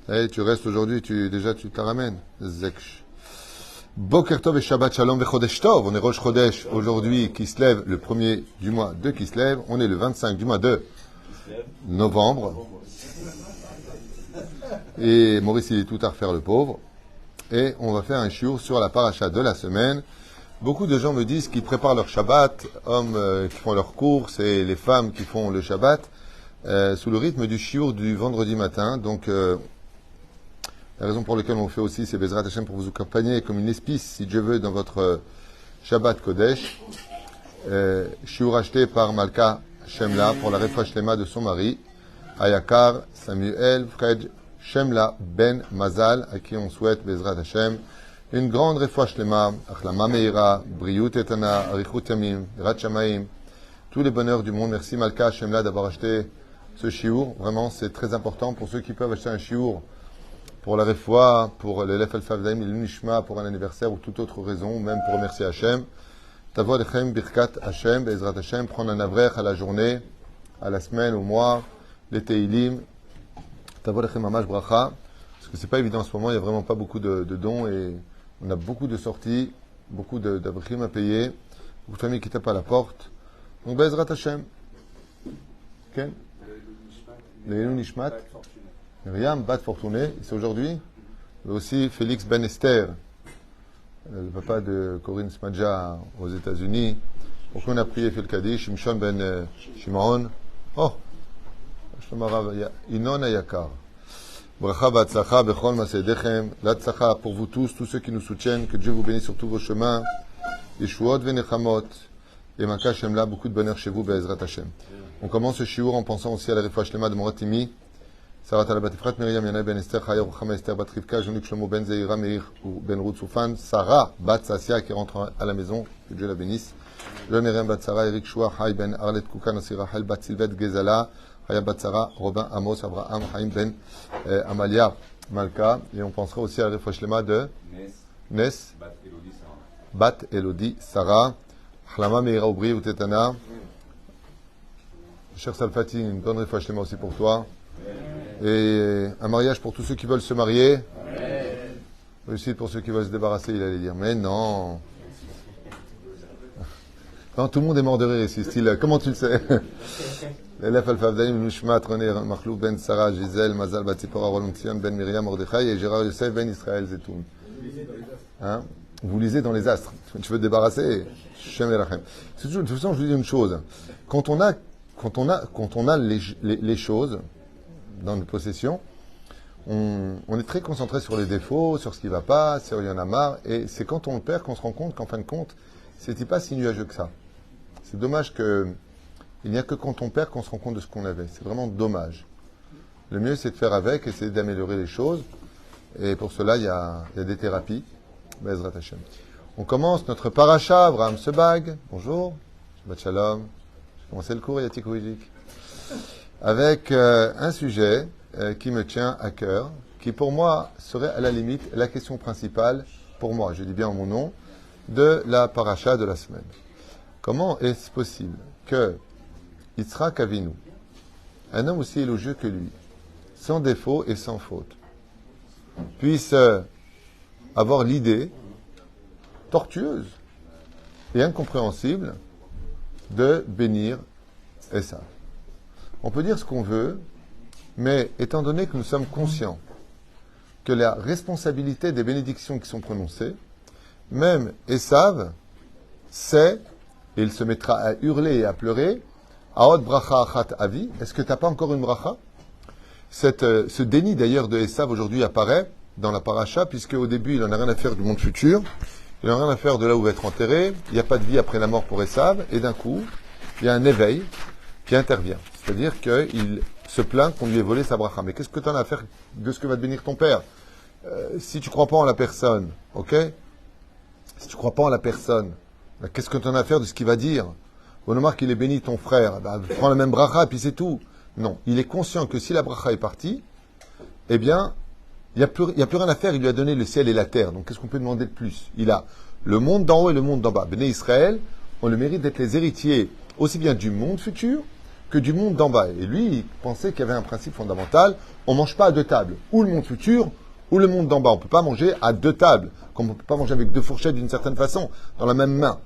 Hey, tu restes aujourd'hui, tu te la ramènes. Zeksh. Boker Tov et Shabbat Shalom veChodesh Tov. On est Rosh Chodesh aujourd'hui, qui se lève le premier du mois de Kislev. On est le 25 du mois de novembre. Et Maurice, il est tout à refaire le pauvre. Et on va faire un shiur sur la paracha de la semaine. Beaucoup de gens me disent qu'ils préparent leur Shabbat, hommes qui font leurs courses et les femmes qui font le Shabbat, sous le rythme du shiur du vendredi matin. Donc, la raison pour laquelle on fait aussi, c'est Bezrat Hashem pour vous accompagner comme une épice, si Dieu veut, dans votre Shabbat Kodesh. Shiur acheté par Malka Shemla pour la Refa Shlema de son mari, Ayakar Samuel Fred Shemla Ben Mazal, à qui on souhaite Bezrat Hashem une grande Refa Shlema, Achlama Meira, Briut Etana, Arichut Yamim, Rat Shamaim, tous les bonheurs du monde. Merci Malka Shemla d'avoir acheté ce shiur. Vraiment, c'est très important pour ceux qui peuvent acheter un shiur pour la Refoua, pour l'Elef Al-Favdaim, l'Unishma, pour un anniversaire ou toute autre raison, ou même pour remercier Hachem. Tavo Lechem Birkat Hachem, Bezrat Hachem, prendre un avrech à la journée, à la semaine, au mois, les Teilim. Tavo Lechem Mamash Bracha, parce que c'est pas évident en ce moment, il n'y a vraiment pas beaucoup de dons et on a beaucoup de sorties, beaucoup d'avrechim à payer, beaucoup de familles qui tapent à la porte. Donc Bezrat Hachem. Ken? Leilou Nishmat. Myriam Bat Fortuné, c'est aujourd'hui. Mais aussi Félix Ben Esther, le papa de Corinne Smadja aux États-Unis. Pour qu'on a prié Fil Kaddish, Shimshon Ben Shimon. Oh, Inon Ayakar. Bracha Batzlacha Bechol Masedechem. Latzlacha pour vous tous ceux qui nous soutiennent. Que Dieu vous bénisse sur tous vos chemins. Yeshuot Venechamot. Et Maka Shemla, beaucoup de bonheur chez vous, Be'ezrat Hashem. On commence ce shiur en pensant aussi à la Refa Shlema de Moratimi. Sarah Talabat Efrat, Myriam Yana Ben Esther, Chaya Ruchama Esther Bat Rivka, Jean-Luc Shlomo Ben Zeira Meir ou Ben Ruth Soufan, Sarah Bat Sassia qui rentre à la maison, que Dieu la bénisse. Jean Myriam Bat Sarah, Eric Choua, Hay Ben Arlet Koukan, Asira Hal Bat Sylvette Gezala, Haya Bat Sarah, Robin Amos, Abraham, Haïm Ben Amalia Malka. Et on pensera aussi à la Refa Shlema de Nes Bat Elodie Sarah, Chlama Meira Oubri ou Tetana. Cher Salfati, une bonne Refa Shlema aussi pour toi. Et un mariage pour tous ceux qui veulent se marier. Réussite pour ceux qui veulent se débarrasser, il allait dire. Mais non. Non, tout le monde est mort de rire ici. Style, comment tu le sais? L'élève Al-Favdaim, Nushmat, René, Machlou, Ben Sarah, Gisèle, Mazal, Batzipora, Rolontian, Ben Myriam, Mordechai et Gérard Youssef, Ben Israël, Zetoun. Hein? Vous lisez dans les astres. Tu veux te débarrasser? Shem Erachem. De toute façon, je vous dis une chose. Quand on a les choses dans notre possession, on est très concentré sur les défauts, sur ce qui ne va pas, sur il y en a marre, et c'est quand on le perd qu'on se rend compte qu'en fin de compte, c'était pas si nuageux que ça. C'est dommage il n'y a que quand on perd qu'on se rend compte de ce qu'on avait. C'est vraiment dommage. Le mieux, c'est de faire avec, essayer d'améliorer les choses, et pour cela, il y a des thérapies. Bezrat Hashem. On commence notre paracha, Abraham Sebag. Bonjour. Shabbat Shalom. J'ai commencé le cours, Yatik Ouijik. Avec un sujet qui me tient à cœur, qui pour moi serait à la limite la question principale, pour moi, je dis bien en mon nom, de la paracha de la semaine. Comment est-ce possible que Yitzhak Avinu, un homme aussi élogieux que lui, sans défaut et sans faute, puisse avoir l'idée tortueuse et incompréhensible de bénir Esav? On peut dire ce qu'on veut, mais étant donné que nous sommes conscients que la responsabilité des bénédictions qui sont prononcées, même Esav sait, et il se mettra à hurler et à pleurer, Aod bracha achat avi, est-ce que tu n'as pas encore une bracha? Ce déni d'ailleurs de Esav aujourd'hui apparaît dans la paracha, puisque au début il n'en a rien à faire du monde futur, il n'en a rien à faire de là où va être enterré, il n'y a pas de vie après la mort pour Esav, et d'un coup, il y a un éveil qui intervient. C'est-à-dire qu'il se plaint qu'on lui ait volé sa bracha. Mais qu'est-ce que tu en as à faire de ce que va te bénir ton père? Si tu ne crois pas en la personne, ok? Si tu ne crois pas en la personne, ben, qu'est-ce que tu en as à faire de ce qu'il va dire? On remarque qu'il est béni ton frère, ben, prends la même bracha et puis c'est tout. Non, il est conscient que si la bracha est partie, eh bien, il n'y a plus rien à faire. Il lui a donné le ciel et la terre. Donc qu'est-ce qu'on peut demander de plus? Il a le monde d'en haut et le monde d'en bas. Béné Israël ont le mérite d'être les héritiers aussi bien du monde futur que du monde d'en bas. Et lui, il pensait qu'il y avait un principe fondamental, on ne mange pas à deux tables, ou le monde futur, ou le monde d'en bas. On ne peut pas manger à deux tables, comme on ne peut pas manger avec deux fourchettes d'une certaine façon, dans la même main.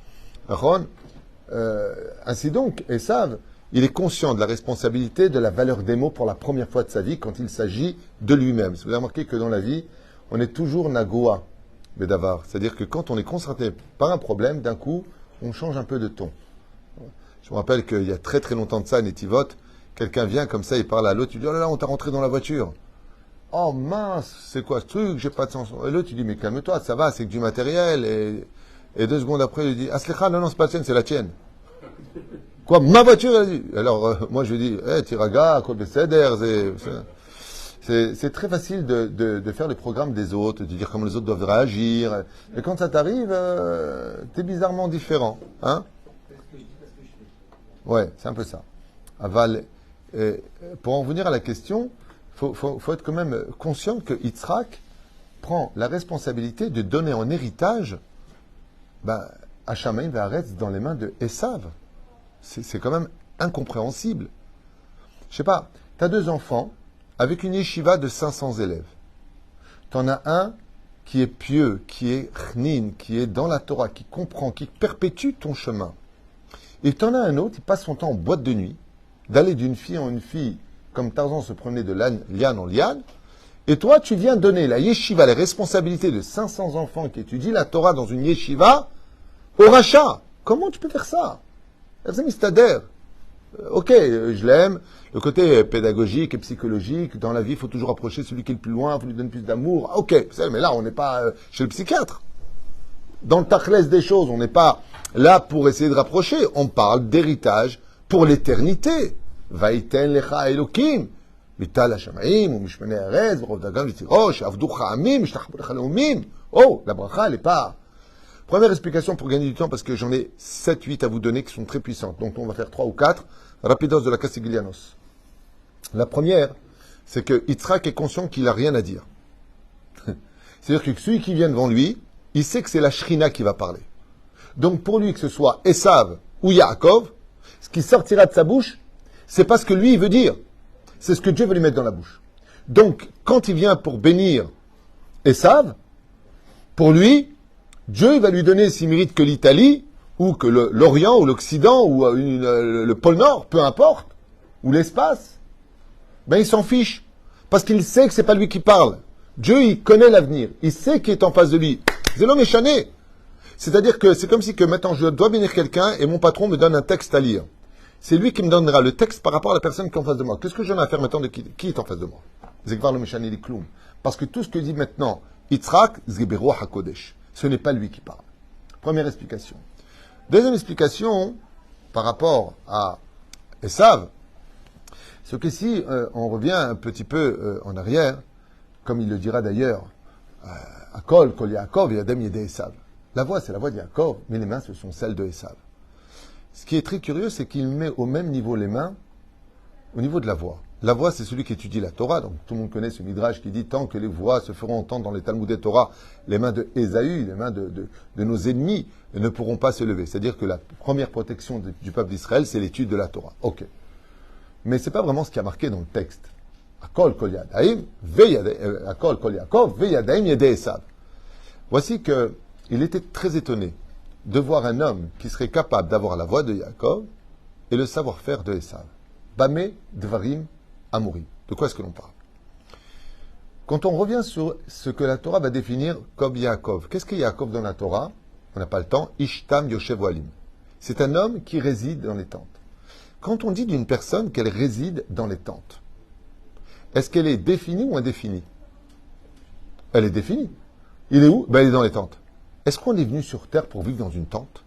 Ainsi donc, Esav, il est conscient de la responsabilité de la valeur des mots pour la première fois de sa vie quand il s'agit de lui-même. Vous avez remarqué que dans la vie, on est toujours nagoa, bedavar. C'est-à-dire que quand on est concerné par un problème, d'un coup, on change un peu de ton. Je me rappelle qu'il y a très très longtemps de ça, à Netivot, quelqu'un vient comme ça, il parle à l'autre, il dit « Oh là là, on t'a rentré dans la voiture. » « Oh mince, c'est quoi ce truc? J'ai pas de sens. » Et l'autre, il dit « Mais calme-toi, ça va, c'est que du matériel. » Et 2 secondes après, il dit « Aslecha, non, non, c'est pas la tienne, c'est la tienne. » Quoi, ma voiture? Elle dit. Alors, moi, je lui dis « Tiraga, Kol Beseder, c'est très facile de faire le programme des autres, de dire comment les autres doivent réagir. Et quand ça t'arrive, t'es bizarrement différent. Hein? Ouais, c'est un peu ça. Aval, pour en venir à la question, faut être quand même conscient que Yitzhak prend la responsabilité de donner en héritage Hachamaim Ve'aretz dans les mains de Esav. C'est quand même incompréhensible. Je sais pas, tu as 2 enfants avec une yeshiva de 500 élèves. Tu en as un qui est pieux, qui est chnin, qui est dans la Torah, qui comprend, qui perpétue ton chemin. Et tu en as un autre, il passe son temps en boîte de nuit, d'aller d'une fille en une fille, comme Tarzan se promenait de liane en liane. Et toi, tu viens donner la yeshiva, les responsabilités de 500 enfants qui étudient la Torah dans une yeshiva au rachat. Comment tu peux faire ça? Ok, je l'aime. Le côté pédagogique et psychologique, dans la vie, il faut toujours approcher celui qui est le plus loin, il faut lui donner plus d'amour. Ok, mais là, on n'est pas chez le psychiatre. Dans le tachlès des choses, on n'est pas là pour essayer de rapprocher. On parle d'héritage pour l'éternité. Vaïten lecha elokim. Mital hashamaim, ou mishmene arez, v'rov dagan v'tirosh, avdu cha'amim, shtachbu lecha leumim. Oh, la bracha, elle est pas. Première explication pour gagner du temps, parce que j'en ai 7, 8 à vous donner qui sont très puissantes. Donc on va faire 3 ou 4. Rapidos de la Castiglianos. La première, c'est que Yitzhak est conscient qu'il n'a rien à dire. C'est-à-dire que celui qui vient devant lui, il sait que c'est la Shrina qui va parler. Donc pour lui, que ce soit Esav ou Yaakov, ce qui sortira de sa bouche, c'est pas ce que lui il veut dire. C'est ce que Dieu veut lui mettre dans la bouche. Donc, quand il vient pour bénir Esav, pour lui, Dieu il va lui donner, s'il mérite que l'Italie, ou que l'Orient, ou l'Occident, ou le pôle Nord, peu importe, ou l'espace, ben il s'en fiche. Parce qu'il sait que c'est pas lui qui parle. Dieu, il connaît l'avenir. Il sait qui est en face de lui. C'est l'homme échané. C'est-à-dire que c'est comme si que maintenant je dois bénir quelqu'un et mon patron me donne un texte à lire. C'est lui qui me donnera le texte par rapport à la personne qui est en face de moi. Qu'est-ce que j'en ai à faire maintenant de qui est en face de moi? Zekvar le méchané li kloum. Parce que tout ce que dit maintenant Yitzhak, Zgeberu HaKodesh. Ce n'est pas lui qui parle. Première explication. Deuxième explication, par rapport à Esav, c'est que si on revient un petit peu en arrière, comme il le dira d'ailleurs, Akol, Kol Yaakov, Yadem Yede Esav. La voix, c'est la voix de Yaakov, mais les mains, ce sont celles de Esav. Ce qui est très curieux, c'est qu'il met au même niveau les mains, au niveau de la voix. La voix, c'est celui qui étudie la Torah. Donc tout le monde connaît ce midrash qui dit tant que les voix se feront entendre dans les Talmudei Torah, les mains de Ésaü, les mains de nos ennemis ne pourront pas se lever. C'est-à-dire que la première protection du peuple d'Israël, c'est l'étude de la Torah. Ok. Mais c'est pas vraiment ce qui a marqué dans le texte. Akol kol yadaim, akol kol Yaakov, veyadaim yede Esav. Voici que il était très étonné de voir un homme qui serait capable d'avoir la voix de Yaakov et le savoir-faire de Esav. Bamé dvarim amourim. De quoi est-ce que l'on parle? Quand on revient sur ce que la Torah va définir comme Yaakov, qu'est-ce que Yaakov dans la Torah? On n'a pas le temps. Ishtam Yoshev Ohalim. C'est un homme qui réside dans les tentes. Quand on dit d'une personne qu'elle réside dans les tentes, est-ce qu'elle est définie ou indéfinie? Elle est définie. Il est où? Ben, il est dans les tentes. Est-ce qu'on est venu sur Terre pour vivre dans une tente?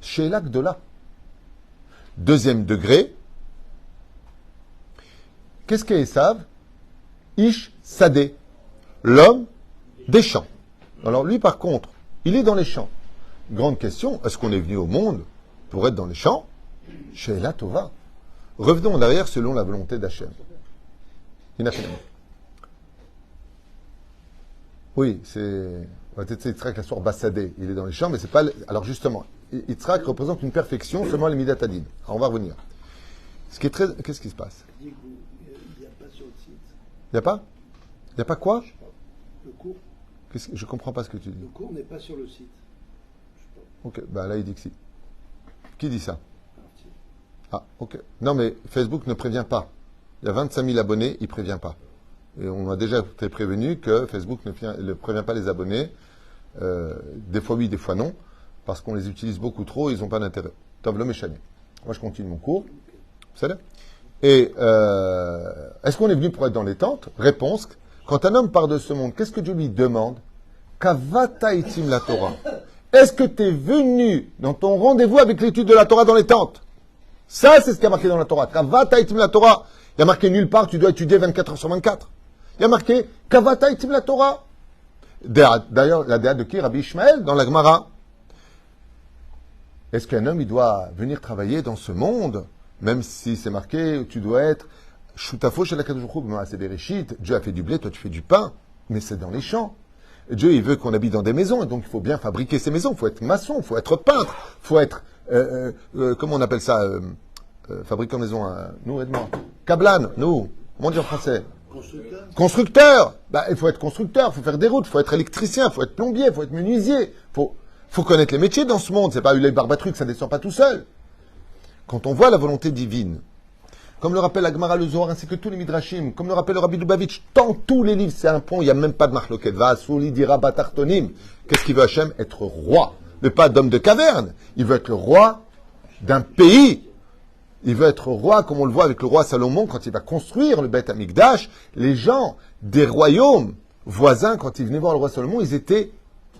Chez Gdola. Deuxième degré, qu'est-ce qu'est Esav? Ish Sadeh, l'homme des champs. Alors lui, par contre, il est dans les champs. Grande question, est-ce qu'on est venu au monde pour être dans les champs? She'ela Tova. Revenons en arrière selon la volonté d'Hachem. Oui, c'est Yitzhak la soeur Bassadé. Il est dans les champs, mais c'est pas. Alors justement, Yitzhak représente une perfection seulement les Midatadin. Alors on va revenir. Ce qui est très... Qu'est-ce qui se passe? Il n'y a pas sur le site. Il n'y a pas? Il n'y a pas quoi? Je sais pas. Le cours. Je comprends pas ce que tu dis. Le cours n'est pas sur le site. Je sais pas. Ok, bah là il dit que si. Qui dit ça? Parti. Ah, ok. Non mais Facebook ne prévient pas. Il y a 25 000 abonnés, il ne prévient pas. Et on a déjà été prévenu que Facebook ne prévient pas les abonnés. Des fois oui, des fois non. Parce qu'on les utilise beaucoup trop, ils n'ont pas d'intérêt. Tov le méchané. Moi je continue mon cours. Vous savez? Et est-ce qu'on est venu pour être dans les tentes? Réponse. Quand un homme part de ce monde, qu'est-ce que Dieu lui demande? Kavata itim la Torah. Est-ce que tu es venu dans ton rendez-vous avec l'étude de la Torah dans les tentes? Ça, c'est ce qui a marqué dans la Torah. Kavata itim la Torah. Il y a marqué nulle part, tu dois étudier 24 heures sur 24. Il y a marqué Kavata itim la Torah. D'ailleurs, la déa de qui? Rabbi Ishmael, dans la Gemara. Est-ce qu'un homme, il doit venir travailler dans ce monde, même si c'est marqué, tu dois être Shutafo chez la Kadosh Baruch Hu, c'est Bereshit, Dieu a fait du blé, toi tu fais du pain, mais c'est dans les champs. Dieu, il veut qu'on habite dans des maisons, et donc il faut bien fabriquer ces maisons, il faut être maçon, il faut être peintre, il faut être, comment on appelle ça, fabricant maison, nous, aide-moi, Kablan, nous, comment on dit en français? Constructeur. Constructeur. Bah, il faut être constructeur, il faut faire des routes, il faut être électricien, il faut être plombier, il faut être menuisier, faut connaître les métiers dans ce monde, c'est pas les barbatrucs, ça ne descend pas tout seul. Quand on voit la volonté divine, comme le rappelle la Gemara, le Zohar, ainsi que tous les Midrashim, comme le rappelle le Rabbi Lubavitch, dans tous les livres, c'est un point, il n'y a même pas de marloquet. Va'asuli dira batartonim. Qu'est-ce qu'il veut Hachem? Être roi. Mais pas d'homme de caverne. Il veut être le roi d'un pays. Il veut être roi, comme on le voit avec le roi Salomon, quand il va construire le Beth Amikdash. Les gens des royaumes voisins, quand ils venaient voir le roi Salomon, ils étaient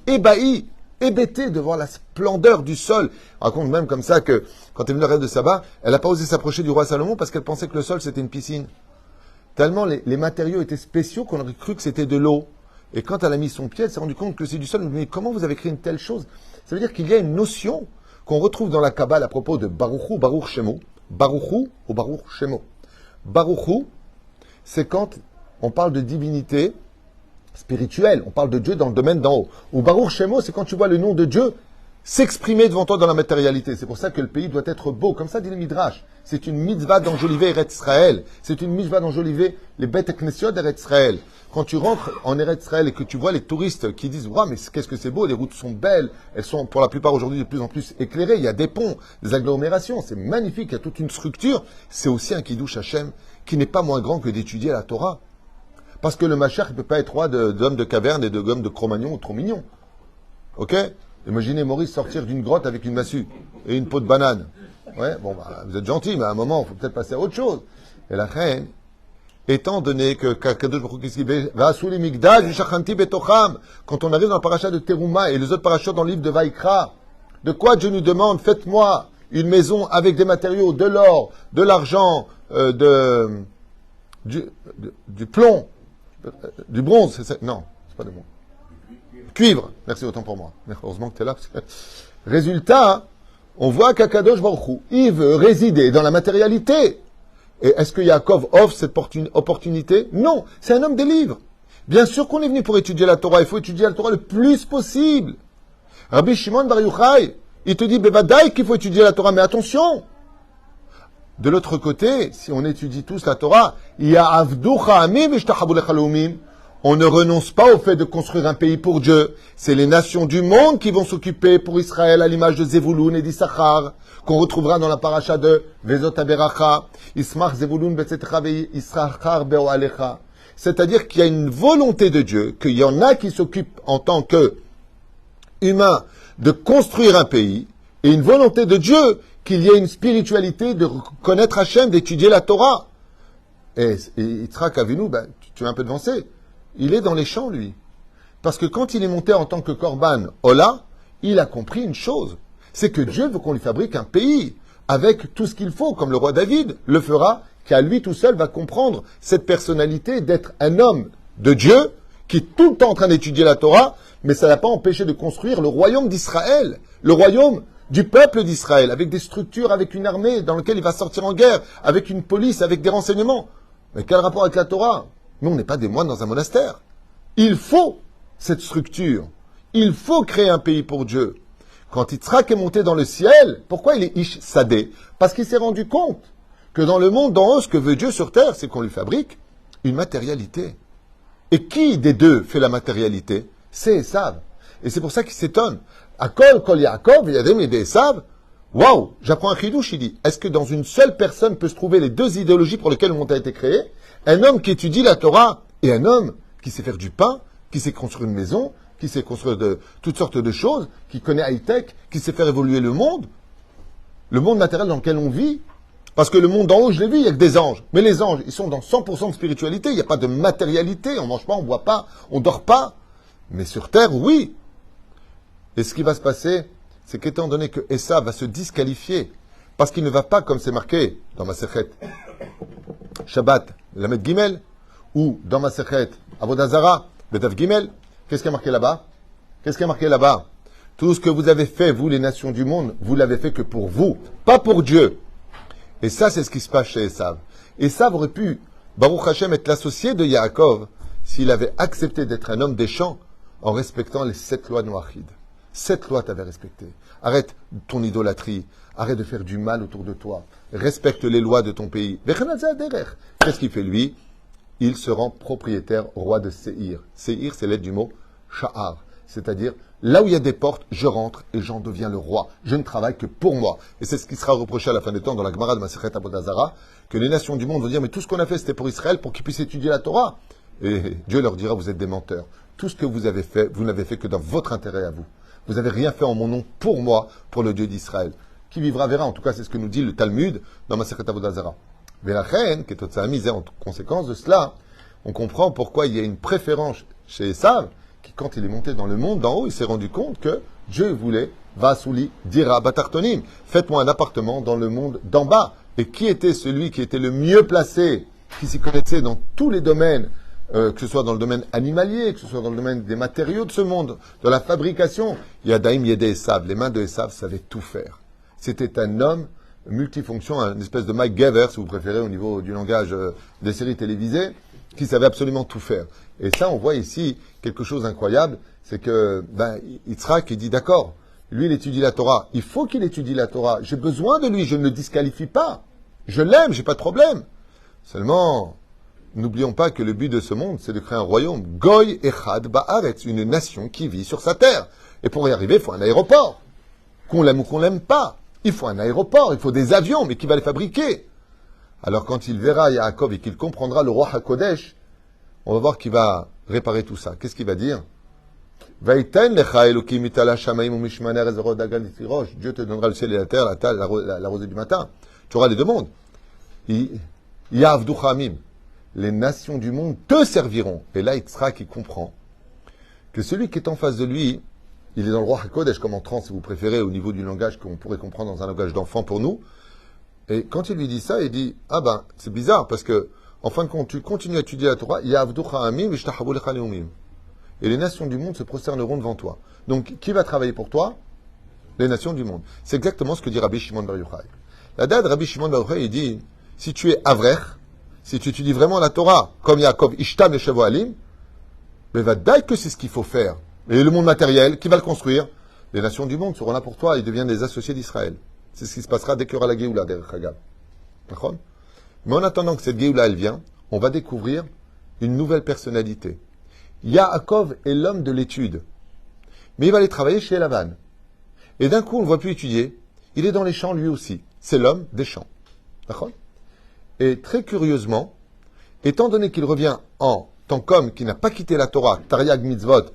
ébahis, hébétés de voir la splendeur du sol. On raconte même comme ça que, quand elle est venue à la reine de Saba, elle n'a pas osé s'approcher du roi Salomon parce qu'elle pensait que le sol c'était une piscine. Tellement les matériaux étaient spéciaux qu'on aurait cru que c'était de l'eau. Et quand elle a mis son pied, elle s'est rendue compte que c'est du sol. Mais comment vous avez créé une telle chose? Ça veut dire qu'il y a une notion qu'on retrouve dans la Kabbale à propos de Baruchou, Baruch Shemo. Baruchou ou Baruch Shemo. Baruchou, c'est quand on parle de divinité spirituelle, on parle de Dieu dans le domaine d'en haut. Ou Baruch Shemo, c'est quand tu vois le nom de Dieu s'exprimer devant toi dans la matérialité. C'est pour ça que le pays doit être beau. Comme ça dit le Midrash. C'est une mitzvah d'enjoliver Eretz Israël. C'est une mitzvah d'enjoliver les bêtes knessiot d'Eretz Israël. Quand tu rentres en Eretz Israël et que tu vois les touristes qui disent « Waouh, mais qu'est-ce que c'est beau, les routes sont belles. Elles sont pour la plupart aujourd'hui de plus en plus éclairées. Il y a des ponts, des agglomérations. C'est magnifique. Il y a toute une structure. » C'est aussi un Kiddush Hashem qui n'est pas moins grand que d'étudier la Torah. Parce que le Mashiach ne peut pas être roi d'hommes de caverne et de gommes de Cro-Magnon ou trop mignon. Ok? Imaginez Maurice sortir d'une grotte avec une massue et une peau de banane. Ouais, bon, bah, vous êtes gentil, mais à un moment, il faut peut-être passer à autre chose. Et la reine, étant donné que quand on arrive dans le paracha de Teruma et les autres parachas dans le livre de Vaikra, de quoi Dieu nous demande? Faites-moi une maison avec des matériaux, de l'or, de l'argent, du plomb, du bronze. Non, c'est pas de bon. Cuivre. Merci autant pour moi. Heureusement que tu es là. Parce que... Résultat, on voit qu'Akadosh Baruch Hu, il veut résider dans la matérialité. Et est-ce que Yaakov offre cette opportunité? Non, c'est un homme des livres. Bien sûr qu'on est venu pour étudier la Torah. Il faut étudier la Torah le plus possible. Rabbi Shimon Bar Yochai, il te dit, Bevadaï, qu'il faut étudier la Torah. Mais attention, de l'autre côté, si on étudie tous la Torah, il y a Avducha Amim Ishtachabu Lechalomim. On ne renonce pas au fait de construire un pays pour Dieu. C'est les nations du monde qui vont s'occuper pour Israël à l'image de Zevulun et d'Issachar, qu'on retrouvera dans la paracha de Vezot Aberacha, Ismach Zevulun Betzetcha Issachar Beoalecha. C'est-à-dire qu'il y a une volonté de Dieu, qu'il y en a qui s'occupent en tant que humains de construire un pays, et une volonté de Dieu qu'il y ait une spiritualité de connaître Hachem, d'étudier la Torah. Et Yitzhak Avinu, tu es un peu devancé. Il est dans les champs, lui. Parce que quand il est monté en tant que Korban Ola, il a compris une chose. C'est que Dieu veut qu'on lui fabrique un pays avec tout ce qu'il faut, comme le roi David le fera, qui à lui tout seul va comprendre cette personnalité d'être un homme de Dieu qui est tout le temps en train d'étudier la Torah, mais ça ne l'a pas empêché de construire le royaume d'Israël, le royaume du peuple d'Israël, avec des structures, avec une armée dans laquelle il va sortir en guerre, avec une police, avec des renseignements. Mais quel rapport avec la Torah? Nous, on n'est pas des moines dans un monastère. Il faut cette structure. Il faut créer un pays pour Dieu. Quand Yitzhak est monté dans le ciel, pourquoi il est Ish Sadeh? Parce qu'il s'est rendu compte que dans le monde d'en haut, ce que veut Dieu sur terre, c'est qu'on lui fabrique une matérialité. Et qui des deux fait la matérialité? C'est Esav. Et c'est pour ça qu'il s'étonne. Akol, Kol Yaakov, Yadem et Esav. Waouh! J'apprends un chidouche, il dit. Est-ce que dans une seule personne peut se trouver les deux idéologies pour lesquelles le monde a été créé? Un homme qui étudie la Torah et un homme qui sait faire du pain, qui sait construire une maison, qui sait construire toutes sortes de choses, qui connaît high-tech, qui sait faire évoluer le monde matériel dans lequel on vit. Parce que le monde d'en haut, je l'ai vu, il n'y a que des anges. Mais les anges, ils sont dans 100% de spiritualité, il n'y a pas de matérialité, on ne mange pas, on ne boit pas, on ne dort pas. Mais sur terre, oui. Et ce qui va se passer, c'est qu'étant donné que Esav va se disqualifier, parce qu'il ne va pas, comme c'est marqué dans ma Sechet Shabbat, Lamed Gimel, ou dans ma Sechet Avodah Zara, Bedav Gimel, qu'est-ce qui est marqué là-bas? Qu'est-ce qui est marqué là-bas? Tout ce que vous avez fait, vous, les nations du monde, vous l'avez fait que pour vous, pas pour Dieu. Et ça, c'est ce qui se passe chez Esav. Esav aurait pu, Baruch Hashem, être l'associé de Yaakov s'il avait accepté d'être un homme des champs en respectant les 7 lois de Noachid. 7 lois t'avais respectées. Arrête ton idolâtrie. Arrête de faire du mal autour de toi. Respecte les lois de ton pays. Qu'est-ce qu'il fait lui? Il se rend propriétaire roi de Séhir. Séhir, c'est l'aide du mot Sha'ar. C'est-à-dire, là où il y a des portes, je rentre et j'en deviens le roi. Je ne travaille que pour moi. Et c'est ce qui sera reproché à la fin des temps dans la Gemara de Masechet Avodah Zara, que les nations du monde vont dire, mais tout ce qu'on a fait, c'était pour Israël, pour qu'ils puissent étudier la Torah. Et Dieu leur dira, vous êtes des menteurs. Tout ce que vous avez fait, vous n'avez fait que dans votre intérêt à vous. Vous n'avez rien fait en mon nom pour moi, pour le Dieu d'Israël. Qui vivra verra. En tout cas, c'est ce que nous dit le Talmud dans Masechet Avodah Zara. Mais la reine, qui est toute sa misère en conséquence de cela, on comprend pourquoi il y a une préférence chez Esav, qui, quand il est monté dans le monde d'en haut, il s'est rendu compte que Dieu voulait, Vasouli, dira Batartonim, faites-moi un appartement dans le monde d'en bas. Et qui était celui qui était le mieux placé, qui s'y connaissait dans tous les domaines, que ce soit dans le domaine animalier, que ce soit dans le domaine des matériaux de ce monde, de la fabrication? Yadaim Yedé Esav, les mains de Esav savaient tout faire. C'était un homme multifonction, une espèce de Mike Gaver, si vous préférez, au niveau du langage des séries télévisées, qui savait absolument tout faire. Et ça, on voit ici quelque chose d'incroyable, c'est que Yitzhak, il dit, d'accord, lui, il étudie la Torah. Il faut qu'il étudie la Torah. J'ai besoin de lui, je ne le disqualifie pas. Je l'aime, j'ai pas de problème. Seulement, n'oublions pas que le but de ce monde, c'est de créer un royaume. Goy Echad Ba'aretz, une nation qui vit sur sa terre. Et pour y arriver, il faut un aéroport. Qu'on l'aime ou qu'on l'aime pas. Il faut un aéroport, il faut des avions, mais qui va les fabriquer? Alors quand il verra Yaakov et qu'il comprendra le roi HaKodesh, on va voir qu'il va réparer tout ça. Qu'est-ce qu'il va dire? Dieu te donnera le ciel et la terre, la rosée du matin. Tu auras les deux mondes. Les nations du monde te serviront. Et là, Yitzhak, il comprend que celui qui est en face de lui, il est dans le roi HaKodesh, comme en trans, si vous préférez, au niveau du langage qu'on pourrait comprendre dans un langage d'enfant pour nous. Et quand il lui dit ça, il dit, ah ben, c'est bizarre, parce que, en fin de compte, tu continues à étudier la Torah, et les nations du monde se prosterneront devant toi. Donc, qui va travailler pour toi? Les nations du monde. C'est exactement ce que dit Rabbi Shimon Bar Yochai. La date, Rabbi Shimon Bar Yochai, il dit, si tu es Avrech, si tu étudies vraiment la Torah, comme Yaakov, Ishtam et Shavoalim, mais va dire que c'est ce qu'il faut faire. Et le monde matériel, qui va le construire? Les nations du monde seront là pour toi, ils deviennent des associés d'Israël. C'est ce qui se passera dès qu'il y aura la Géoula, derrière Chagab. D'accord? Mais en attendant que cette Géoula, elle vient, on va découvrir une nouvelle personnalité. Yaakov est l'homme de l'étude. Mais il va aller travailler chez Lavan. Et d'un coup, on ne le voit plus étudier. Il est dans les champs lui aussi. C'est l'homme des champs. D'accord? Et très curieusement, étant donné qu'il revient en tant qu'homme qui n'a pas quitté la Torah, Tariag Mitzvot,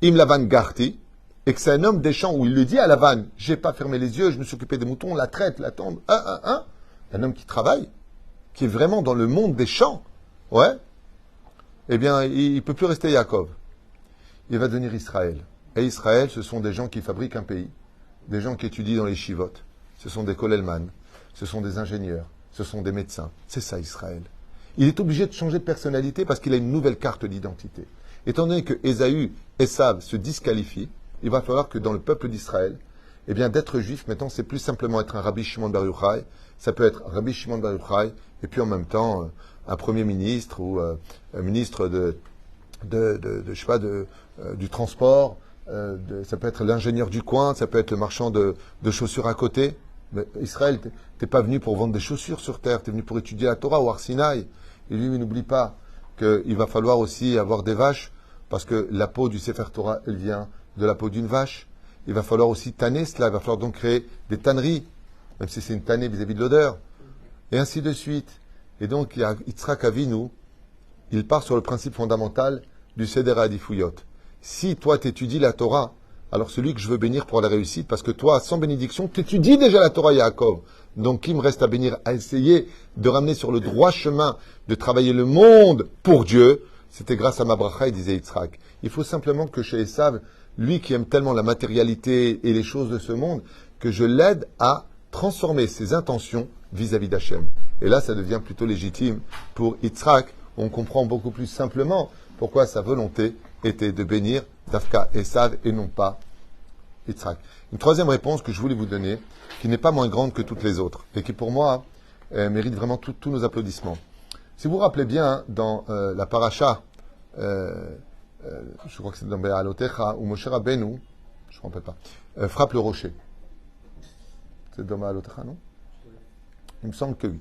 Im Lavan Garti, et que c'est un homme des champs où il le dit à Lavan, j'ai pas fermé les yeux, je me suis occupé des moutons, la traite, la tombe, un homme qui travaille, qui est vraiment dans le monde des champs, ouais, eh bien, il ne peut plus rester Yaakov. Il va devenir Israël. Et Israël, ce sont des gens qui fabriquent un pays, des gens qui étudient dans les Shivot, ce sont des Kolelman, ce sont des ingénieurs, ce sont des médecins. C'est ça, Israël. Il est obligé de changer de personnalité parce qu'il a une nouvelle carte d'identité. Étant donné que Esav se disqualifie, il va falloir que dans le peuple d'Israël, eh bien, d'être juif, maintenant, c'est plus simplement être un Rabbi Shimon Bar Yochai. Ça peut être Rabbi Shimon Bar Yochai, et puis en même temps, un premier ministre ou un ministre du transport. Ça peut être l'ingénieur du coin, ça peut être le marchand de chaussures à côté. Mais Israël, t'es pas venu pour vendre des chaussures sur terre, tu es venu pour étudier la Torah au Arsinaï. Et lui, il n'oublie pas qu'il va falloir aussi avoir des vaches, parce que la peau du Sefer Torah, elle vient de la peau d'une vache. Il va falloir aussi tanner cela, il va falloir donc créer des tanneries, même si c'est une tannée vis-à-vis de l'odeur, et ainsi de suite. Et donc, il y a Yitzhak Avinu, il part sur le principe fondamental du Seder Adifuyot. Si toi, tu étudies la Torah, alors celui que je veux bénir pour la réussite, parce que toi, sans bénédiction, tu étudies déjà la Torah, Yaakov. Donc, qui me reste à bénir, à essayer de ramener sur le droit chemin, de travailler le monde pour Dieu, c'était grâce à ma bracha, il disait Yitzhak. Il faut simplement que chez Esav, lui qui aime tellement la matérialité et les choses de ce monde, que je l'aide à transformer ses intentions vis-à-vis d'Hachem. Et là, ça devient plutôt légitime pour Yitzhak. On comprend beaucoup plus simplement pourquoi sa volonté était de bénir Dafka Esav et non pas Yitzhak. Une troisième réponse que je voulais vous donner, qui n'est pas moins grande que toutes les autres, et qui pour moi mérite vraiment tous nos applaudissements. Si vous vous rappelez bien, dans la paracha, je crois que c'est dans Be'alotecha, où Moshe Rabbeinu, je ne me rappelle pas, frappe le rocher. C'est dans Be'alotecha, non? Il me semble que oui.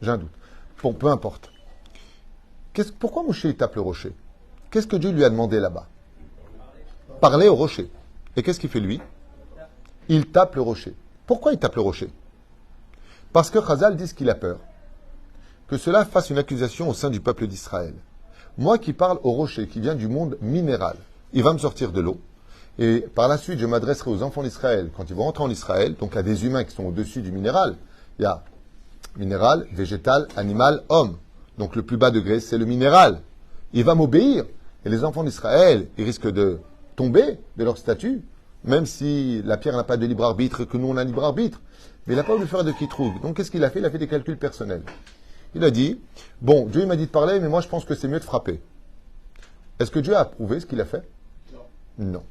J'ai un doute. Bon, peu importe. Pourquoi Moshe il tape le rocher? Qu'est-ce que Dieu lui a demandé là-bas? Parler au rocher. Et qu'est-ce qu'il fait lui? Il tape le rocher. Pourquoi il tape le rocher? Parce que Chazal dit qu'il a peur. Que cela fasse une accusation au sein du peuple d'Israël. Moi qui parle au rocher, qui vient du monde minéral, il va me sortir de l'eau. Et par la suite, je m'adresserai aux enfants d'Israël. Quand ils vont rentrer en Israël, donc à des humains qui sont au-dessus du minéral, il y a minéral, végétal, animal, homme. Donc le plus bas degré, c'est le minéral. Il va m'obéir. Et les enfants d'Israël, ils risquent de tomber de leur statut, même si la pierre n'a pas de libre arbitre et que nous, on a libre arbitre. Mais il n'a pas voulu faire de qui trouve. Donc qu'est-ce qu'il a fait? Il a fait des calculs personnels. Il a dit, bon, Dieu m'a dit de parler, mais moi je pense que c'est mieux de frapper. Est-ce que Dieu a approuvé ce qu'il a fait? Non.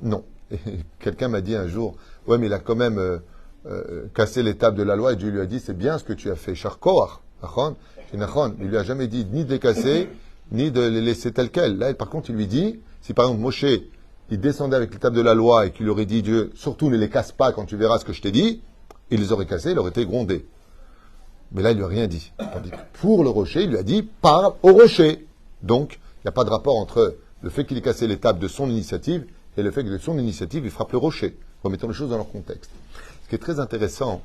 Non. Et quelqu'un m'a dit un jour, ouais, mais il a quand même cassé les tables de la loi, et Dieu lui a dit, c'est bien ce que tu as fait. Charkoach, il lui a jamais dit ni de les casser, ni de les laisser telles quelles. Là, par contre, il lui dit, si par exemple Moshe, il descendait avec les tables de la loi et qu'il aurait dit, Dieu, surtout ne les casse pas quand tu verras ce que je t'ai dit, il les aurait cassés, il aurait été grondé. Mais là, il lui a rien dit. Tandis que pour le rocher, il lui a dit, parle au rocher. Donc, il n'y a pas de rapport entre le fait qu'il ait cassé les tables de son initiative et le fait que de son initiative, il frappe le rocher. Remettons les choses dans leur contexte. Ce qui est très intéressant,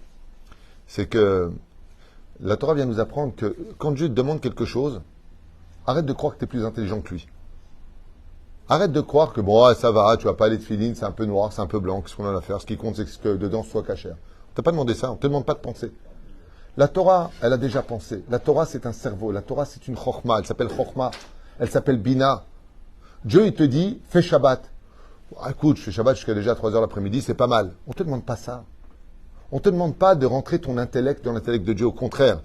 c'est que la Torah vient nous apprendre que quand Dieu te demande quelque chose, arrête de croire que tu es plus intelligent que lui. Arrête de croire que bon, ça va, tu vas pas aller de filine, c'est un peu noir, c'est un peu blanc, qu'est-ce qu'on a à faire? Ce qui compte, c'est que dedans soit cachère. On t'a pas demandé ça, on te demande pas de penser. La Torah, elle a déjà pensé. La Torah, c'est un cerveau. La Torah, c'est une chorma. Elle s'appelle chorma. Elle s'appelle bina. Dieu, il te dit, fais Shabbat. Ah, écoute, je fais Shabbat jusqu'à déjà 3 heures l'après-midi, c'est pas mal. On te demande pas ça. On te demande pas de rentrer ton intellect dans l'intellect de Dieu. Au contraire,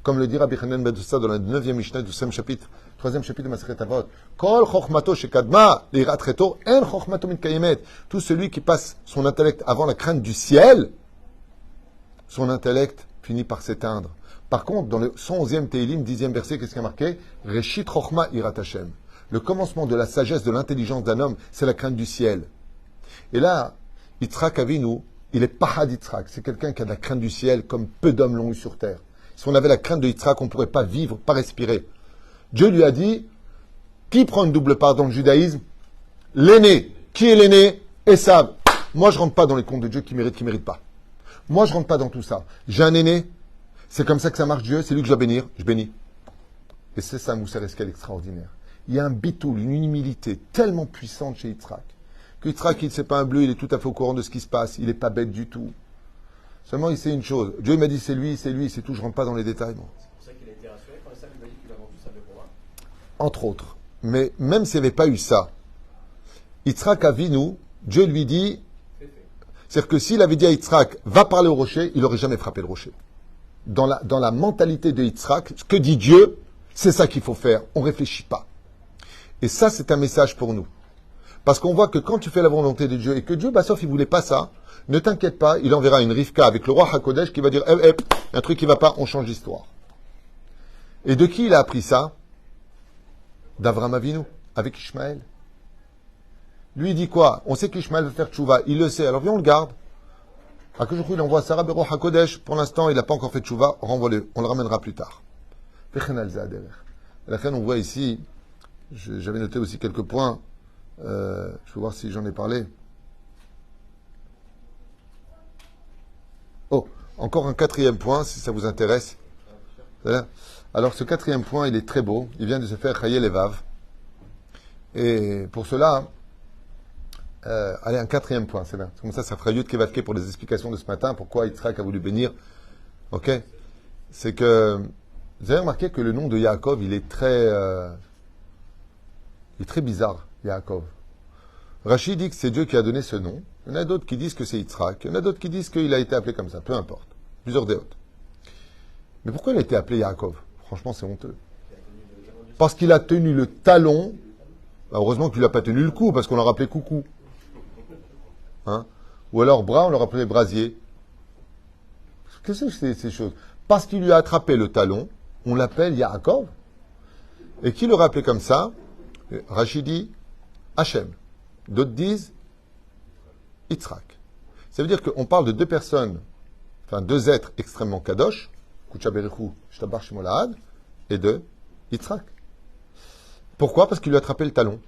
comme le dit Rabbi Hanan ben Dossa dans la 9e Mishnah du 3e chapitre de Masechet Avot. Kol chormato shekadma lirat reto en chormato min kayemet. Tout celui qui passe son intellect avant la crainte du ciel, son intellect finit par s'éteindre. Par contre, dans le 111e Teilim, 10e verset, qu'est-ce qui a marqué? Reshit chochma irat Hashem. Le commencement de la sagesse, de l'intelligence d'un homme, c'est la crainte du ciel. Et là, Yitzhak Avinu, il est pahad Yitzhak. C'est quelqu'un qui a de la crainte du ciel, comme peu d'hommes l'ont eu sur terre. Si on avait la crainte de Yitzhak, on ne pourrait pas vivre, pas respirer. Dieu lui a dit, qui prend une double part dans le judaïsme? L'aîné. Qui est l'aîné? Esav. Moi, je ne rentre pas dans les comptes de Dieu qui mérite pas. Moi, je ne rentre pas dans tout ça. J'ai un aîné, c'est comme ça que ça marche Dieu, c'est lui que je dois bénir, je bénis. Et c'est ça, Moussar Eskel, extraordinaire. Il y a un bitoul, une humilité tellement puissante chez Yitzhak, que Yitzhak, c'est pas un bleu, il est tout à fait au courant de ce qui se passe, il n'est pas bête du tout. Seulement, il sait une chose, Dieu m'a dit c'est lui, c'est tout, je ne rentre pas dans les détails. Bon. C'est pour ça qu'il a été rassuré quand il m'a dit qu'il a vendu sa pour moi. Entre autres. Mais même s'il n'y avait pas eu ça, Yitzhak Avinu, Dieu lui dit, c'est-à-dire que s'il avait dit à Yitzhak, va parler au rocher, il n'aurait jamais frappé le rocher. Dans la mentalité de Yitzhak, ce que dit Dieu, c'est ça qu'il faut faire. On ne réfléchit pas. Et ça, c'est un message pour nous. Parce qu'on voit que quand tu fais la volonté de Dieu et que Dieu, sauf il ne voulait pas ça, ne t'inquiète pas, il enverra une Rivka avec le roi Hakodesh qui va dire, un truc qui ne va pas, on change d'histoire. Et de qui il a appris ça? D'Avram Avinu, avec Ishmaël. Lui, il dit quoi? On sait qu'Ishmael va faire tchouva. Il le sait. Alors, viens, on le garde. Akadosh il envoie Sarah Bero HaKodesh. Pour l'instant, il n'a pas encore fait tchouva. Renvoie-le. On le ramènera plus tard. À la fin, on voit ici, j'avais noté aussi quelques points. Je vais voir si j'en ai parlé. Oh, encore un quatrième point, si ça vous intéresse. Alors, ce quatrième point, il est très beau. Il vient de se faire Chayel Evav. Et pour cela, allez, un quatrième point, c'est bien. Comme ça fera Yud Kevatke pour les explications de ce matin. Pourquoi Yitzhak a voulu bénir. Ok? C'est que, vous avez remarqué que le nom de Yaakov, il est très bizarre, Yaakov. Rachid dit que c'est Dieu qui a donné ce nom. Il y en a d'autres qui disent que c'est Yitzhak. Il y en a d'autres qui disent qu'il a été appelé comme ça. Peu importe. Plusieurs déotes. Mais pourquoi il a été appelé Yaakov? Franchement, c'est honteux. Parce qu'il a tenu le talon. Bah, heureusement qu'il n'a pas tenu le cou, parce qu'on l'a rappelé coucou. Hein? Ou alors bras, on l'a rappelé brasier. Qu'est-ce que c'est ces choses? Parce qu'il lui a attrapé le talon, on l'appelle Yaakov. Et qui le rappelait comme ça? Rachid dit Hachem. D'autres disent Yitzhak. Ça veut dire qu'on parle de deux personnes, enfin deux êtres extrêmement kadosh, Kucha Berichu, Shtabar Shemolahad, et de Yitzhak. Pourquoi? Parce qu'il lui a attrapé le talon.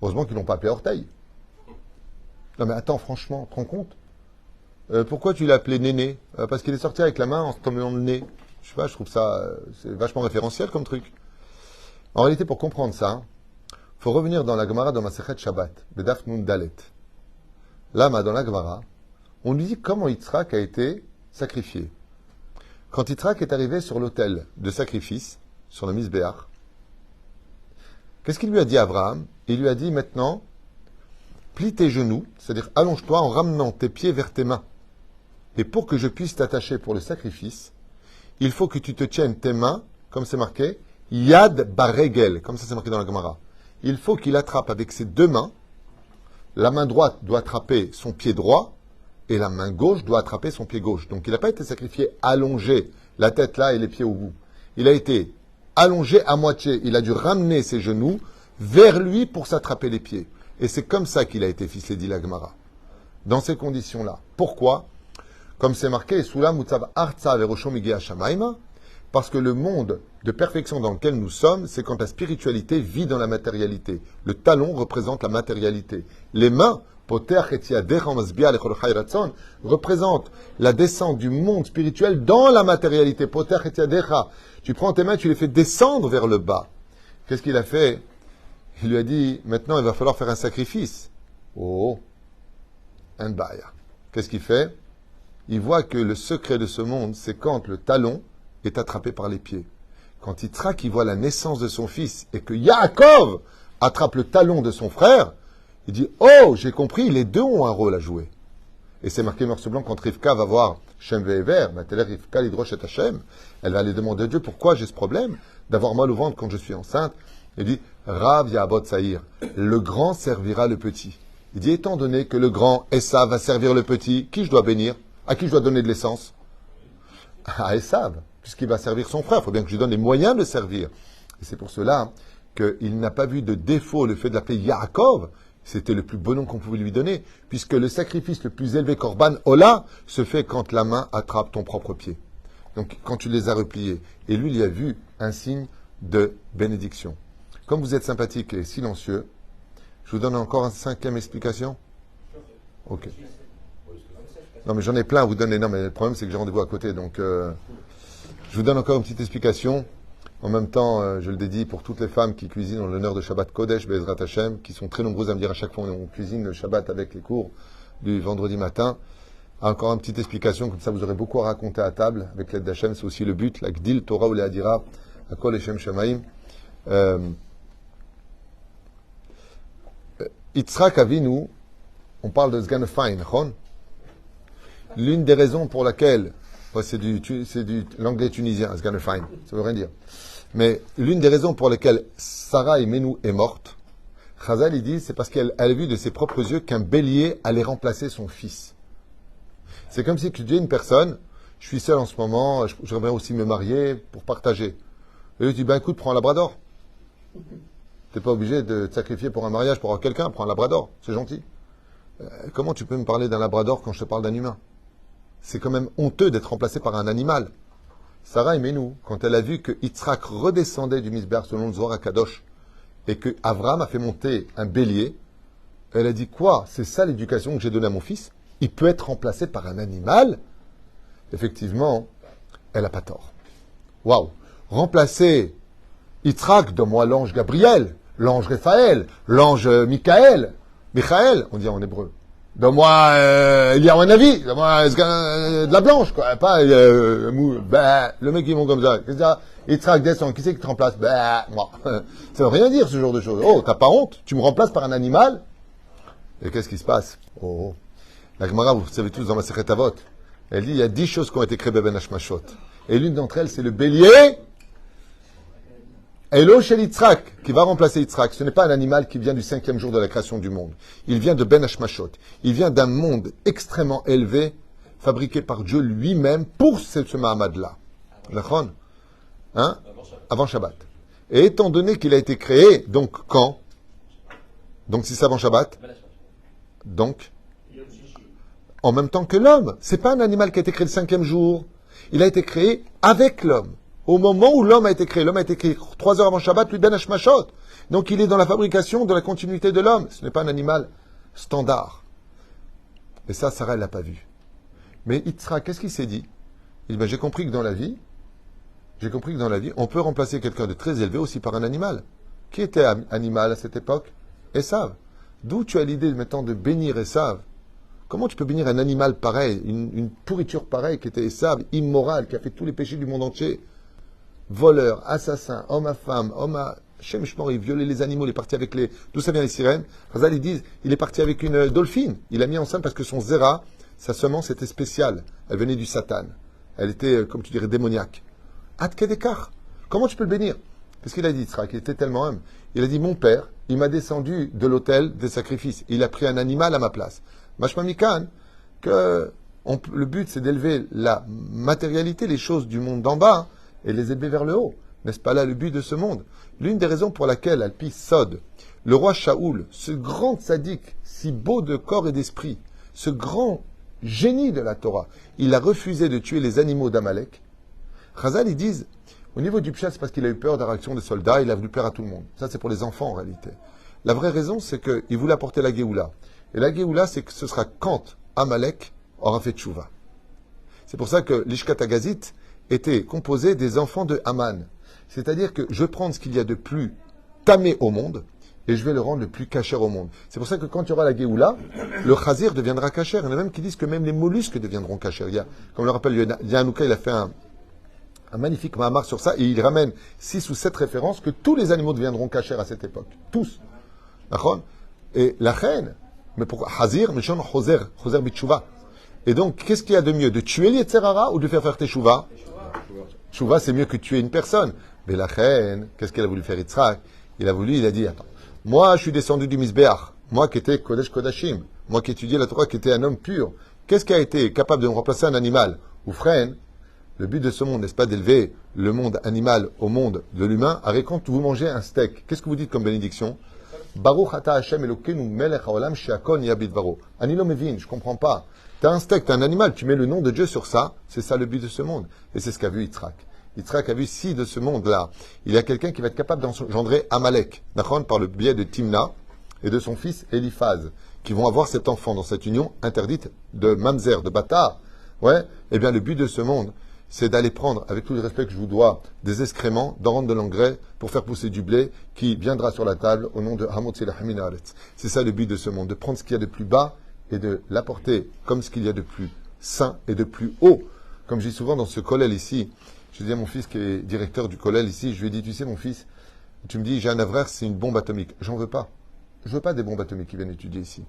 Heureusement qu'ils ne l'ont pas appelé orteil. Non mais attends, franchement, te rends compte? Pourquoi tu l'as appelé Néné? Parce qu'il est sorti avec la main en se tombant le nez. Je sais pas, je trouve ça c'est vachement référentiel comme truc. En réalité, pour comprendre ça, faut revenir dans la Gemara dans Masechet Shabbat, Bedaf Nun Dalet. Là, dans la Gemara, on lui dit comment Yitzhak a été sacrifié. Quand Yitzhak est arrivé sur l'autel de sacrifice, sur le Misbéach, qu'est-ce qu'il lui a dit à Abraham? Il lui a dit maintenant, plie tes genoux, c'est-à-dire allonge-toi en ramenant tes pieds vers tes mains. Et pour que je puisse t'attacher pour le sacrifice, il faut que tu te tiennes tes mains, comme c'est marqué, Yad Baregel, comme ça c'est marqué dans la Gemara. Il faut qu'il attrape avec ses deux mains, la main droite doit attraper son pied droit, et la main gauche doit attraper son pied gauche. Donc il n'a pas été sacrifié allongé, la tête là et les pieds au bout. Il a été allongé à moitié, il a dû ramener ses genoux vers lui pour s'attraper les pieds. Et c'est comme ça qu'il a été ficelé, dit la Gemara. Dans ces conditions-là. Pourquoi? Comme c'est marqué, Sula Mutzav Artsa Veroshom Igia Shamaima, parce que le monde de perfection dans lequel nous sommes, c'est quand la spiritualité vit dans la matérialité. Le talon représente la matérialité. Les mains, représentent la descente du monde spirituel dans la matérialité. Tu prends tes mains, tu les fais descendre vers le bas. Qu'est-ce qu'il a fait? Il lui a dit, maintenant il va falloir faire un sacrifice. Oh, un baya. Qu'est-ce qu'il fait? Il voit que le secret de ce monde, c'est quand le talon est attrapé par les pieds. Quand Yitzhak, il voit la naissance de son fils et que Yaakov attrape le talon de son frère, il dit, oh, j'ai compris, les deux ont un rôle à jouer. Et c'est marqué morceau blanc quand Rivka va voir Shem Ve'ever, Rivka l'idrosh et Hashem, elle va aller demander à Dieu pourquoi j'ai ce problème d'avoir mal au ventre quand je suis enceinte. Il dit, Rav Ya'abot Saïr, le grand servira le petit. Il dit, étant donné que le grand, Esav, va servir le petit, qui je dois bénir? À qui je dois donner de l'essence? À Esav, puisqu'il va servir son frère. Il faut bien que je lui donne les moyens de servir. Et c'est pour cela qu'il n'a pas vu de défaut le fait de l'appeler Yaakov. C'était le plus beau nom qu'on pouvait lui donner, puisque le sacrifice le plus élevé, Korban Ola, se fait quand la main attrape ton propre pied. Donc, quand tu les as repliés. Et lui, il y a vu un signe de bénédiction. Comme vous êtes sympathique et silencieux, je vous donne encore une cinquième explication. Ok. Non, mais j'en ai plein à vous donner. Non, mais le problème, c'est que j'ai rendez-vous à côté. Donc, je vous donne encore une petite explication. En même temps, je le dédie pour toutes les femmes qui cuisinent en l'honneur de Shabbat Kodesh, Be'ezrat Hashem, qui sont très nombreuses à me dire à chaque fois on cuisine le Shabbat avec les cours du vendredi matin. Encore une petite explication, comme ça vous aurez beaucoup à raconter à table avec l'aide d'Hachem. C'est aussi le but, la Gdil, Torah ou Adira, Akol Hashem Shamaim. Yitzhak Avinu, on parle de Sganefein, l'une des raisons pour laquelle, c'est du l'anglais tunisien, Sganefein, ça veut rien dire. Mais l'une des raisons pour lesquelles Sarah Imenu est morte, Chazal il dit, c'est parce qu'elle a vu de ses propres yeux qu'un bélier allait remplacer son fils. C'est comme si tu dis à une personne, je suis seul en ce moment, j'aimerais aussi me marier pour partager. Et lui dit, ben écoute, prends un labrador. Tu n'es pas obligé de te sacrifier pour un mariage, pour avoir quelqu'un, prends un labrador, c'est gentil. Comment tu peux me parler d'un labrador quand je te parle d'un humain? C'est quand même honteux d'être remplacé par un animal. Sarah Imenu, quand elle a vu que Yitzhak redescendait du Misber selon le Zohar HaKadosh, et que Avram a fait monter un bélier, elle a dit quoi? C'est ça l'éducation que j'ai donnée à mon fils? Il peut être remplacé par un animal? Effectivement, elle n'a pas tort. Waouh! Remplacer Yitzhak, donne-moi l'ange Gabriel, l'ange Raphaël, l'ange Michael, on dit en hébreu. Donne-moi Eliyahu Hanavi, donne-moi de la blanche, quoi. Pas le mec qui monte comme ça. Qu'est-ce que ça? Yitzhak descend, qui c'est qui te remplace? Moi. Ça veut rien dire ce genre de choses. Oh, t'as pas honte? Tu me remplaces par un animal? Et qu'est-ce qui se passe? Oh. La Gemara, vous savez tous dans ma Masechet Avot, elle dit il y a 10 choses qui ont été créées Ben Hashmashot. Et l'une d'entre elles, c'est le bélier. Elo Shel Yitzhak, qui va remplacer Yitzhak. Ce n'est pas un animal qui vient du 5e jour de la création du monde. Il vient de Ben Hashmashot. Il vient d'un monde extrêmement élevé, fabriqué par Dieu lui-même pour ce Mahamad-là. D'accord? Hein? Avant Shabbat. Et étant donné qu'il a été créé, donc quand? Donc si c'est avant Shabbat? Donc en même temps que l'homme. C'est pas un animal qui a été créé le 5e jour. Il a été créé avec l'homme. Au moment où l'homme a été créé 3 heures avant Shabbat, lui Ben Hashmashot. Donc il est dans la fabrication de la continuité de l'homme. Ce n'est pas un animal standard. Et ça, Sarah, elle l'a pas vu. Mais Yitzhak, qu'est-ce qu'il s'est dit? Il dit, ben, j'ai compris que dans la vie, on peut remplacer quelqu'un de très élevé aussi par un animal. Qui était animal à cette époque? Esav. D'où tu as l'idée maintenant de bénir Esav? Comment tu peux bénir un animal pareil, une pourriture pareille qui était Esav, immoral, qui a fait tous les péchés du monde entier? Voleur, assassin, homme à femme, homme à... Shem Shmor, il violait les animaux, il est parti avec les... D'où ça vient les sirènes? Chazal, ils disent, il est parti avec une dolphine. Il a mis enceinte parce que son zéra, sa semence était spéciale. Elle venait du Satan. Elle était, comme tu dirais, démoniaque. Ad Kedekar. Comment tu peux le bénir? Parce qu'il a dit, Yitzhak, il était tellement homme. Il a dit, mon père, il m'a descendu de l'autel des sacrifices. Il a pris un animal à ma place. Mashma Mikan, que le but, c'est d'élever la matérialité, les choses du monde d'en bas, et les élever vers le haut. N'est-ce pas là le but de ce monde? L'une des raisons pour laquelle Alpi Sod, le roi Shaoul, ce grand sadique, si beau de corps et d'esprit, ce grand génie de la Torah, il a refusé de tuer les animaux d'Amalek. Chazal, ils disent, au niveau du pshat, c'est parce qu'il a eu peur de la réaction des soldats, il a voulu plaire à tout le monde. Ça, c'est pour les enfants en réalité. La vraie raison, c'est qu'il voulait apporter la Géoula. Et la Géoula, c'est que ce sera quand Amalek aura fait tchouva. C'est pour ça que l'Ishkat Agazit était composé des enfants de Haman. C'est-à-dire que je vais prendre ce qu'il y a de plus tamé au monde et je vais le rendre le plus cachère au monde. C'est pour ça que quand il y aura la Géoula, le Chazir deviendra cachère. Il y en a même qui disent que même les mollusques deviendront cachères. Il y a, comme le rappelle Yanouka, il a fait un magnifique mahamar sur ça et il ramène 6 ou 7 références que tous les animaux deviendront cachères à cette époque. Tous. D'accord? Et la reine, mais pourquoi? Hazir, Mishon, Choser Bitchouva. Et donc, qu'est-ce qu'il y a de mieux? De tuer l'Yetzerara ou de faire Teshuvah? Teshuvah, c'est mieux que tuer une personne. Mais la reine, qu'est-ce qu'elle a voulu faire Yitzhak? Il a dit, attends, moi je suis descendu du Misbeach, moi qui étais Kodesh Kodashim, moi qui étudiais la Torah, qui était un homme pur, qu'est-ce qui a été capable de me remplacer un animal? Ou frère, le but de ce monde, n'est-ce pas d'élever le monde animal au monde de l'humain? Avec quand vous mangez un steak, qu'est-ce que vous dites comme bénédiction? Baruch ata Hashem Elokeinu melech haolam she'akol yabid baro. Ani lo mevin, je comprends pas. T'as un steak, t'as un animal, tu mets le nom de Dieu sur ça, c'est ça le but de ce monde. Et c'est ce qu'a vu Yitzhak. Yitzhak a vu si de ce monde-là, il y a quelqu'un qui va être capable d'engendrer Amalek, d'accord, par le biais de Timna et de son fils Eliphaz, qui vont avoir cet enfant dans cette union interdite de Mamzer, de Bata. Ouais, eh bien le but de ce monde, c'est d'aller prendre, avec tout le respect que je vous dois, des excréments, d'en rendre de l'engrais pour faire pousser du blé qui viendra sur la table au nom de Hamot Selahamin Haaretz. C'est ça le but de ce monde, de prendre ce qu'il y a de plus bas et de l'apporter comme ce qu'il y a de plus sain et de plus haut. Comme je dis souvent dans ce collège ici, je dis à mon fils qui est directeur du collège ici, je lui ai dit, tu sais mon fils, tu me dis, j'ai un avraire, c'est une bombe atomique. J'en veux pas. Je veux pas des bombes atomiques qui viennent étudier ici.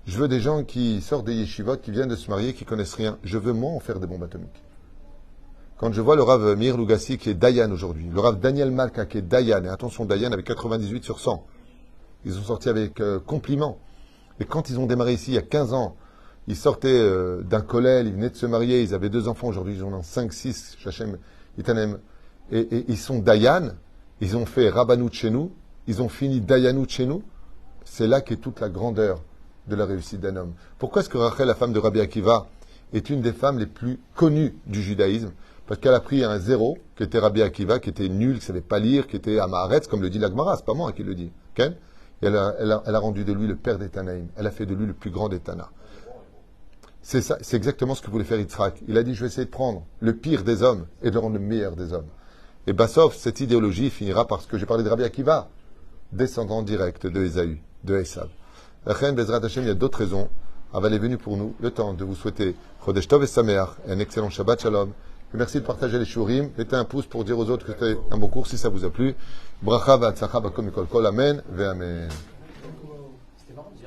Je veux des gens qui sortent des yeshivot, qui viennent de se marier, qui connaissent rien. Je veux moi en faire des bombes atomiques. Quand je vois le Rav Meir Lugassi qui est Dayan aujourd'hui, le Rav Daniel Malka qui est Dayan, et attention Dayan avec 98 sur 100, ils sont sortis avec compliment. Et quand ils ont démarré ici il y a 15 ans, ils sortaient d'un collège, ils venaient de se marier, ils avaient 2 enfants, aujourd'hui ils en ont 5, 6, Shachem, Itanem, et ils sont Dayan, ils ont fait Rabbanout chez nous, ils ont fini Dayanou chez nous. C'est là qu'est toute la grandeur de la réussite d'un homme. Pourquoi est-ce que Rachel, la femme de Rabbi Akiva, est une des femmes les plus connues du judaïsme? Parce qu'elle a pris un zéro, qui était Rabbi Akiva, qui était nul, qui ne savait pas lire, qui était Amaharetz, comme le dit l'Agmara, c'est pas moi qui le dis. Okay? Et elle a rendu de lui le père des Tanaïm. Elle a fait de lui le plus grand des Tana. C'est ça, c'est exactement ce que voulait faire Yitzhak. Il a dit, je vais essayer de prendre le pire des hommes et de le rendre le meilleur des hommes. Et Bassov, cette idéologie finira par ce que j'ai parlé de Rabbi Akiva, descendant direct de Ésaü, de Esav. Lachen, Bezrat Hashem, il y a d'autres raisons. Aval est venu pour nous le temps de vous souhaiter Chodesh Tov et Sameach et un excellent Shabbat Shalom. Et merci de partager les shurim. Mettez un pouce pour dire aux autres que c'était un bon cours si ça vous a plu. Bracha v'atzlacha bakom mikol kol. Amen ve amen.